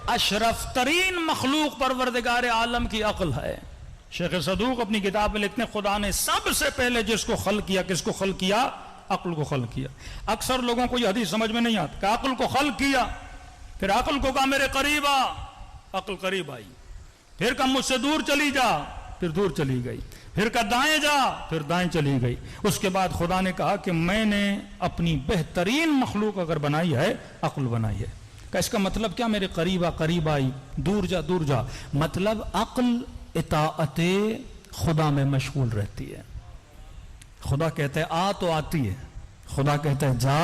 اشرف ترین مخلوق پروردگار عالم کی عقل ہے. شیخ صدوق اپنی کتاب میں لکھتے ہیں خدا نے سب سے پہلے جس کو خلق کیا، کس کو خلق کیا؟ عقل کو خلق کیا. اکثر لوگوں کو یہ حدیث سمجھ میں نہیں آتی کہ عقل کو خلق کیا، پھر عقل کو کہا میرے قریب آ، عقل قریب آئی، پھر کہا مجھ سے دور چلی جا، پھر دور چلی گئی، پھر کہا دائیں جا، پھر دائیں چلی گئی. اس کے بعد خدا نے کہا کہ میں نے اپنی بہترین مخلوق اگر بنائی ہے عقل بنائی ہے. کہ اس کا مطلب کیا؟ میرے قریب آ، قریب آئی، دور جا، دور جا. مطلب عقل اطاعت خدا میں مشغول رہتی ہے. خدا کہتا ہے آ تو آتی ہے، خدا کہتا ہے جا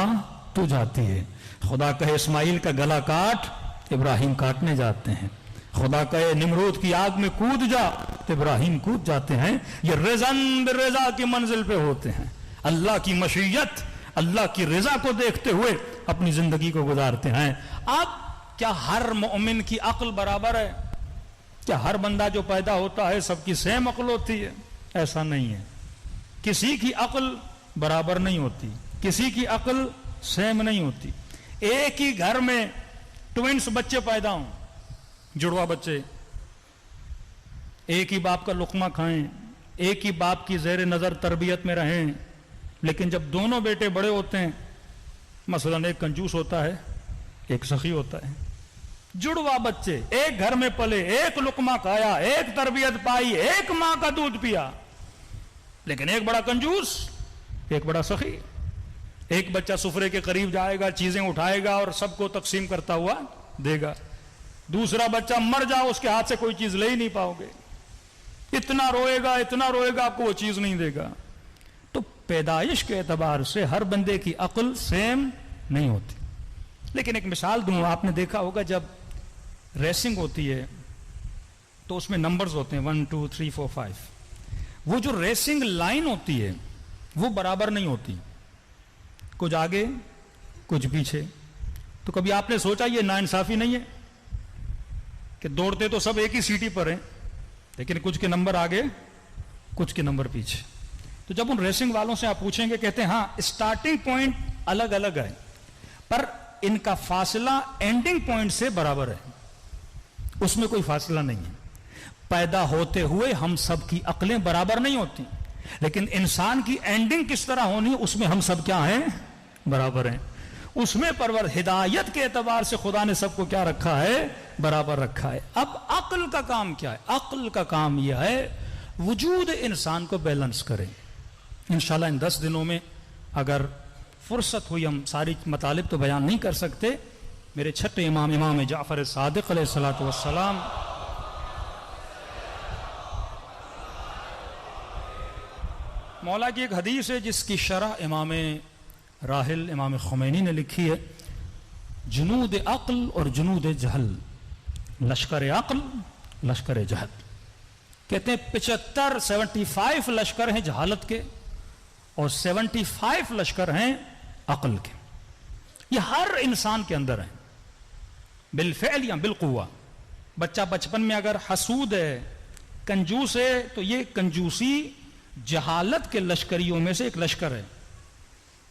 تو جاتی ہے. خدا کہے اسماعیل کا گلا کاٹ، ابراہیم کاٹنے جاتے ہیں. خدا کہے نمرود کی آگ میں کود جا تو ابراہیم کود جاتے ہیں. یہ رضاً برضا کی منزل پہ ہوتے ہیں. اللہ کی مشیت، اللہ کی رضا کو دیکھتے ہوئے اپنی زندگی کو گزارتے ہیں. اب کیا ہر مومن کی عقل برابر ہے؟ کیا ہر بندہ جو پیدا ہوتا ہے سب کی سیم عقل ہوتی ہے؟ ایسا نہیں ہے. کسی کی عقل برابر نہیں ہوتی، کسی کی عقل سیم نہیں ہوتی. ایک ہی گھر میں ٹوینس بچے پیدا ہوں، جڑوا بچے، ایک ہی باپ کا لقمہ کھائیں، ایک ہی باپ کی زیر نظر تربیت میں رہیں، لیکن جب دونوں بیٹے بڑے ہوتے ہیں، مثلا ایک کنجوس ہوتا ہے، ایک سخی ہوتا ہے. جڑوا بچے ایک گھر میں پلے، ایک لقمہ کھایا، ایک تربیت پائی، ایک ماں کا دودھ پیا، لیکن ایک بڑا کنجوس، ایک بڑا سخی. ایک بچہ سفرے کے قریب جائے گا، چیزیں اٹھائے گا اور سب کو تقسیم کرتا ہوا دے گا. دوسرا بچہ مر جاؤ اس کے ہاتھ سے کوئی چیز لے ہی نہیں پاؤ گے، اتنا روئے گا اتنا روئے گا، آپ کو وہ چیز نہیں دے گا. تو پیدائش کے اعتبار سے ہر بندے کی عقل سیم نہیں ہوتی. لیکن ایک مثال دوں، آپ نے دیکھا ہوگا جب ریسنگ ہوتی ہے تو اس میں نمبرز ہوتے ہیں 1 2 3 4 5. وہ جو ریسنگ لائن ہوتی ہے وہ برابر نہیں ہوتی، کچھ آگے کچھ پیچھے. تو کبھی آپ نے سوچا یہ ناانصافی نہیں ہے کہ دوڑتے تو سب ایک ہی سیٹی پر ہیں لیکن کچھ کے نمبر آگے کچھ کے نمبر پیچھے. تو جب ان ریسنگ والوں سے آپ پوچھیں گے، کہتے ہیں ہاں اسٹارٹنگ پوائنٹ الگ الگ ہے پر ان کا فاصلہ اینڈنگ پوائنٹ سے برابر ہے، اس میں کوئی فاصلہ نہیں ہے. پیدا ہوتے ہوئے ہم سب کی عقلیں برابر نہیں ہوتی، لیکن انسان کی اینڈنگ کس طرح ہونی اس میں ہم سب کیا ہیں؟ برابر ہیں. اس میں ہدایت کے اعتبار سے خدا نے سب کو کیا رکھا ہے؟ برابر رکھا ہے. اب عقل کا کام کیا ہے؟ عقل کا کام یہ ہے وجود انسان کو بیلنس کرے. انشاءاللہ ان 10 دنوں میں اگر فرصت ہوئی، ہم ساری مطالب تو بیان نہیں کر سکتے. میرے چھٹے امام جعفر صادق علیہ الصلوۃ والسلام مولا کی ایک حدیث ہے جس کی شرح امام راحل امام خمینی نے لکھی ہے. جنود عقل اور جنود جہل، لشکر عقل لشکر جہل. کہتے ہیں 75 لشکر ہیں جہالت کے اور 75 لشکر ہیں عقل کے. یہ ہر انسان کے اندر ہیں، بالفعل یا بالقوہ. بچہ بچپن میں اگر حسود ہے، کنجوس ہے، تو یہ کنجوسی جہالت کے لشکریوں میں سے ایک لشکر ہے.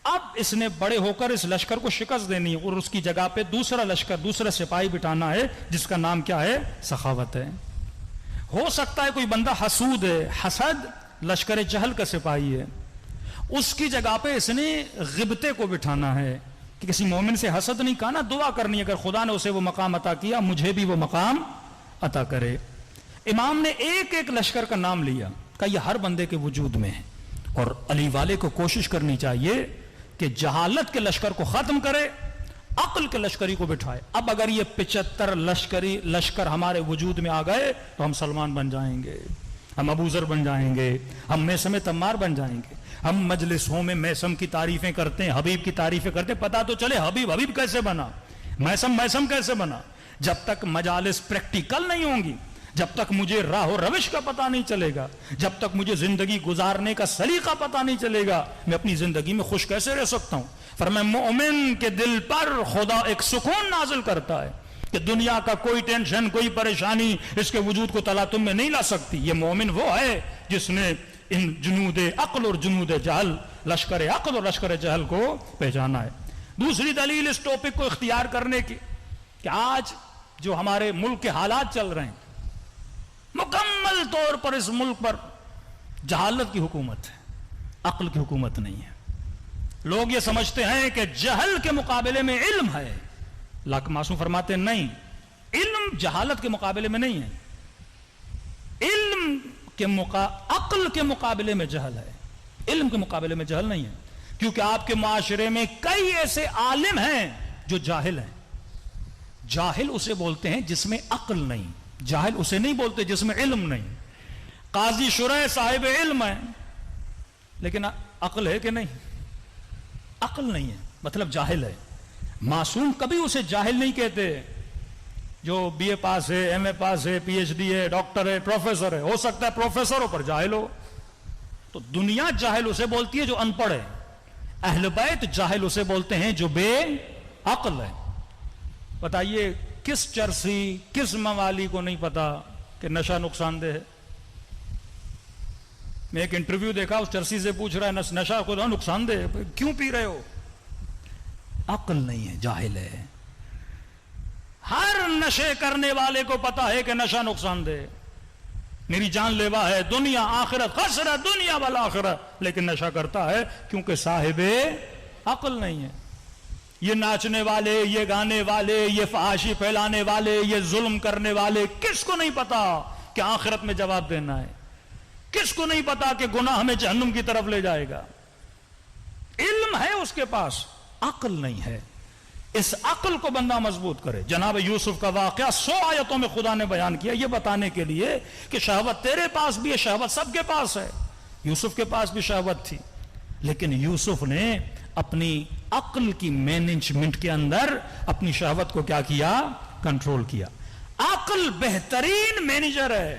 اب اس نے بڑے ہو کر اس لشکر کو شکست دینی ہے اور اس کی جگہ پہ دوسرا لشکر، دوسرا سپاہی بٹھانا ہے جس کا نام کیا ہے؟ سخاوت ہے. ہو سکتا ہے کوئی بندہ حسود ہے، حسد لشکر جہل کا سپاہی ہے، اس کی جگہ پہ اس نے غبطے کو بٹھانا ہے کہ کسی مومن سے حسد نہیں کہنا، دعا کرنی ہے اگر خدا نے اسے وہ مقام عطا کیا مجھے بھی وہ مقام عطا کرے. امام نے ایک ایک لشکر کا نام لیا کہ یہ ہر بندے کے وجود میں ہے اور علی والے کو کوشش کرنی چاہیے کہ جہالت کے لشکر کو ختم کرے، عقل کے لشکری کو بٹھائے. اب اگر یہ 75 لشکر ہمارے وجود میں آ گئے تو ہم سلمان بن جائیں گے، ہم ابو ذر بن جائیں گے، ہم میثم تمار بن جائیں گے. ہم مجلسوں میں میثم کی تعریفیں کرتے ہیں، حبیب کی تعریفیں کرتے ہیں، پتہ تو چلے حبیب کیسے بنا، میثم کیسے بنا. جب تک مجالس پریکٹیکل نہیں ہوں گی، جب تک مجھے راہ و روش کا پتہ نہیں چلے گا، جب تک مجھے زندگی گزارنے کا سلیقہ پتہ نہیں چلے گا، میں اپنی زندگی میں خوش کیسے رہ سکتا ہوں. فرمایا مومن کے دل پر خدا ایک سکون نازل کرتا ہے کہ دنیا کا کوئی ٹینشن، کوئی پریشانی اس کے وجود کو تلاطم میں نہیں لا سکتی. یہ مومن وہ ہے جس نے ان جنود عقل اور جنود جہل، لشکر عقل اور لشکر جہل کو پہچانا ہے. دوسری دلیل اس ٹاپک کو اختیار کرنے کی کہ آج جو ہمارے ملک کے حالات چل رہے ہیں، مکمل طور پر اس ملک پر جہالت کی حکومت ہے، عقل کی حکومت نہیں ہے۔ لوگ یہ سمجھتے ہیں کہ جہل کے مقابلے میں علم ہے، اللہ کے معصوم فرماتے ہیں نہیں، علم جہالت کے مقابلے میں نہیں ہے، علم کے عقل کے مقابلے میں جہل ہے، علم کے مقابلے میں جہل نہیں ہے، کیونکہ آپ کے معاشرے میں کئی ایسے عالم ہیں جو جاہل ہیں۔ جاہل اسے بولتے ہیں جس میں عقل نہیں، جاہل اسے نہیں بولتے جس میں علم نہیں۔ قاضی شرح صاحب علم ہے لیکن عقل ہے کہ نہیں؟ عقل نہیں ہے، مطلب جاہل ہے۔ معصوم کبھی اسے جاہل نہیں کہتے، جو بی اے پاس ہے، ایم اے پاس ہے، پی ایچ ڈی ہے، ڈاکٹر ہے، پروفیسر ہے، ہو سکتا ہے پروفیسروں پر جاہل ہو، تو دنیا جاہل اسے بولتی ہے جو ان پڑھ ہے، اہل بیت جاہل اسے بولتے ہیں جو بے عقل ہے۔ بتائیے کس چرسی، کس موالی کو نہیں پتا کہ نشہ نقصان دہ ہے؟ میں ایک انٹرویو دیکھا، اس چرسی سے پوچھ رہا ہے نشہ کو نقصان دہ ہے، کیوں پی رہے ہو؟ عقل نہیں ہے، جاہل ہے۔ ہر نشے کرنے والے کو پتا ہے کہ نشہ نقصان دہ، میری جان لیوا ہے، دنیا آخرت خسرہ دنیا والآخرت، لیکن نشہ کرتا ہے کیونکہ صاحب عقل نہیں ہے۔ یہ ناچنے والے، یہ گانے والے، یہ فحاشی پھیلانے والے، یہ ظلم کرنے والے، کس کو نہیں پتا کہ آخرت میں جواب دینا ہے؟ کس کو نہیں پتا کہ گناہ ہمیں جہنم کی طرف لے جائے گا؟ علم ہے اس کے پاس، عقل نہیں ہے۔ اس عقل کو بندہ مضبوط کرے۔ جناب یوسف کا واقعہ 100 آیتوں میں خدا نے بیان کیا، یہ بتانے کے لیے کہ شہوت تیرے پاس بھی ہے، شہوت سب کے پاس ہے۔ یوسف کے پاس بھی شہوت تھی، لیکن یوسف نے اپنی عقل کی مینجمنٹ کے اندر اپنی شہوت کو کیا کیا؟ کنٹرول کیا۔ عقل بہترین مینیجر ہے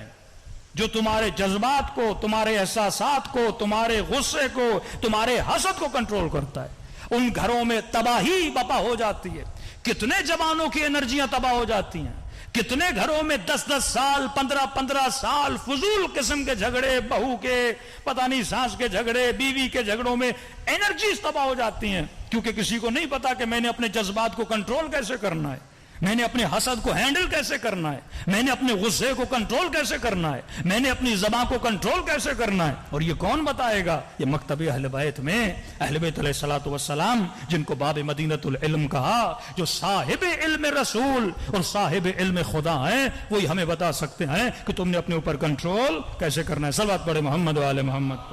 جو تمہارے جذبات کو، تمہارے احساسات کو، تمہارے غصے کو، تمہارے حسد کو کنٹرول کرتا ہے۔ ان گھروں میں تباہی بپا ہو جاتی ہے، کتنے جوانوں کی انرجیاں تباہ ہو جاتی ہیں، کتنے گھروں میں 10-10 سال 15-15 سال فضول قسم کے جھگڑے، بہو کے پتہ نہیں ساس کے جھگڑے، بیوی کے جھگڑوں میں انرجیز تباہ ہو جاتی ہیں، کیونکہ کسی کو نہیں پتا کہ میں نے اپنے جذبات کو کنٹرول کیسے کرنا ہے، میں نے اپنے حسد کو ہینڈل کیسے کرنا ہے، میں نے اپنے غصے کو کنٹرول کیسے کرنا ہے، میں نے اپنی زبان کو کنٹرول کیسے کرنا ہے۔ اور یہ کون بتائے گا؟ یہ مکتب اہل بیت میں اہل بیت علیہ الصلوۃ والسلام، جن کو باب مدینۃ العلم کہا، جو صاحب علم رسول اور صاحب علم خدا ہیں، وہی ہمیں بتا سکتے ہیں کہ تم نے اپنے اوپر کنٹرول کیسے کرنا ہے۔ صلوات پڑھے محمد و آل محمد۔